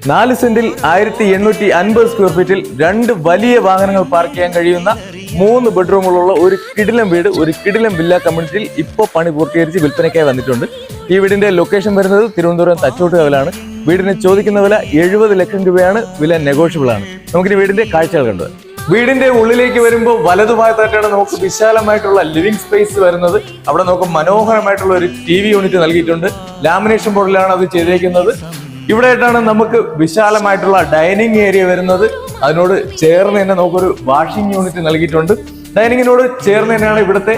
4 സെന്റിൽ 1850 സ്ക്വയർ ഫീറ്റിൽ 2 വലിയ വാഹനങ്ങൾ പാർക്ക് ചെയ്യാൻ കഴിയുന്ന 3 ബെഡ്റൂമുകളുള്ള ഒരു കിടിലം വീട്, ഒരു കിടിലം വില്ല കമ്മ്യൂണിറ്റിയിൽ ഇപ്പോൾ പണി പൂർത്തീകരിച്ച് വിൽപ്പനയ്ക്കായി വന്നിട്ടുണ്ട്. ഈ വീടിന്റെ ലൊക്കേഷൻ വരുന്നത് തിരുവനന്തപുരം തച്ചോട്ടുകാവിലാണ്. വീടിന് ചോദിക്കുന്ന വില 70 ലക്ഷം രൂപയാണ്. വില നെഗോഷ്യബിൾ ആണ്. നമുക്കിനി വീടിന്റെ കാഴ്ചകൾ കണ്ടത്. വീടിന്റെ ഉള്ളിലേക്ക് വരുമ്പോൾ വലതുഭാഗത്തായിട്ടാണ് നമുക്ക് വിശാലമായിട്ടുള്ള ലിവിംഗ് സ്പേസ് വരുന്നത്. അവിടെ നമുക്ക് മനോഹരമായിട്ടുള്ള ഒരു TV യൂണിറ്റ് നൽകിയിട്ടുണ്ട്. ലാമിനേഷൻ ബോർഡിലാണ് അത് ചെയ്തേക്കുന്നത്. ഇവിടെയായിട്ടാണ് നമുക്ക് വിശാലമായിട്ടുള്ള ഡൈനിങ് ഏരിയ വരുന്നത്. അതിനോട് ചേർന്ന് തന്നെ നമുക്കൊരു വാഷിംഗ് യൂണിറ്റ് നൽകിയിട്ടുണ്ട്. ഡൈനിങ്ങിനോട് ചേർന്ന് തന്നെയാണ് ഇവിടുത്തെ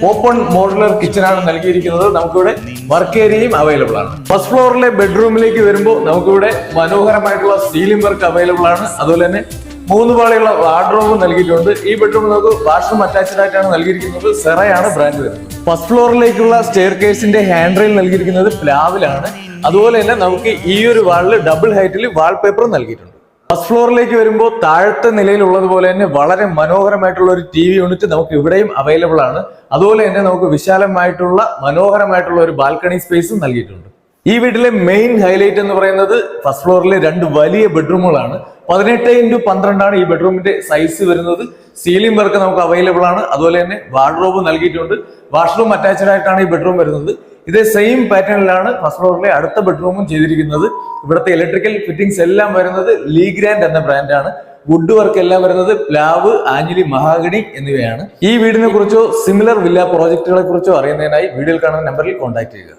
ഓപ്പൺ മോഡുലർ കിച്ചൺ ആണ് നൽകിയിരിക്കുന്നത്. നമുക്കിവിടെ വർക്ക് ഏരിയയും അവൈലബിൾ ആണ്. ഫസ്റ്റ് ഫ്ലോറിലെ ബെഡ്റൂമിലേക്ക് വരുമ്പോൾ നമുക്കിവിടെ മനോഹരമായിട്ടുള്ള സീലിംഗ് വർക്ക് അവൈലബിൾ ആണ്. അതുപോലെ തന്നെ 3 പാളിയുള്ള വാർഡ്രോബ് നൽകിയിട്ടുണ്ട്. ഈ ബെഡ്റൂമിൽ നമുക്ക് വാഷ്റൂം അറ്റാച്ച്ഡ് ആയിട്ടാണ് നൽകിയിരിക്കുന്നത്. സെറയാണ് ബ്രാൻഡ് വരുന്നത്. ഫസ്റ്റ് ഫ്ലോറിലേക്കുള്ള സ്റ്റെയർ കേസിന്റെ ഹാൻഡ് റെയിൽ നൽകിയിരിക്കുന്നത് പ്ലാവിലാണ്. അതുപോലെ തന്നെ നമുക്ക് ഈ ഒരു വാളിൽ ഡബിൾ ഹൈറ്റിൽ വാൾപേപ്പർ നൽകിയിട്ടുണ്ട്. ഫസ്റ്റ് ഫ്ലോറിലേക്ക് വരുമ്പോൾ താഴത്തെ നിലയിലുള്ളതുപോലെ തന്നെ വളരെ മനോഹരമായിട്ടുള്ള ഒരു TV യൂണിറ്റ് നമുക്ക് ഇവിടെയും അവൈലബിൾ ആണ്. അതുപോലെ തന്നെ നമുക്ക് വിശാലമായിട്ടുള്ള മനോഹരമായിട്ടുള്ള ഒരു ബാൽക്കണി സ്പേസും നൽകിയിട്ടുണ്ട്. ഈ വീട്ടിലെ മെയിൻ ഹൈലൈറ്റ് എന്ന് പറയുന്നത് ഫസ്റ്റ് ഫ്ലോറിലെ 2 വലിയ ബെഡ്റൂമുകളാണ്. 18x12 ആണ് ഈ ബെഡ്റൂമിന്റെ സൈസ് വരുന്നത്. സീലിംഗ് വർക്ക് നമുക്ക് അവൈലബിൾ ആണ്. അതുപോലെ തന്നെ വാർഡ്രോബ് നൽകിയിട്ടുണ്ട്. വാഷ്റൂം അറ്റാച്ച്ഡ് ആയിട്ടാണ് ഈ ബെഡ്റൂം വരുന്നത്. ഇതേ സെയിം പാറ്റേണിലാണ് ഫസ്റ്റ് ഫ്ലോറിലെ അടുത്ത ബെഡ്റൂമും ചെയ്തിരിക്കുന്നത്. ഇവിടുത്തെ ഇലക്ട്രിക്കൽ ഫിറ്റിംഗ്സ് എല്ലാം വരുന്നത് ലീഗ്രാൻഡ് എന്ന ബ്രാൻഡാണ്. വുഡ് വർക്ക് എല്ലാം വരുന്നത് പ്ലാവ്, ആഞ്ഞിലി, മഹാഗണി എന്നിവയാണ്. ഈ വീടിനെ കുറിച്ചോ സിമിലർ വില്ല പ്രോജക്റ്റുകളെ കുറിച്ചോ അറിയുന്നതിനായി വീഡിയോയിൽ കാണുന്ന നമ്പറിൽ കോൺടാക്ട് ചെയ്യുക.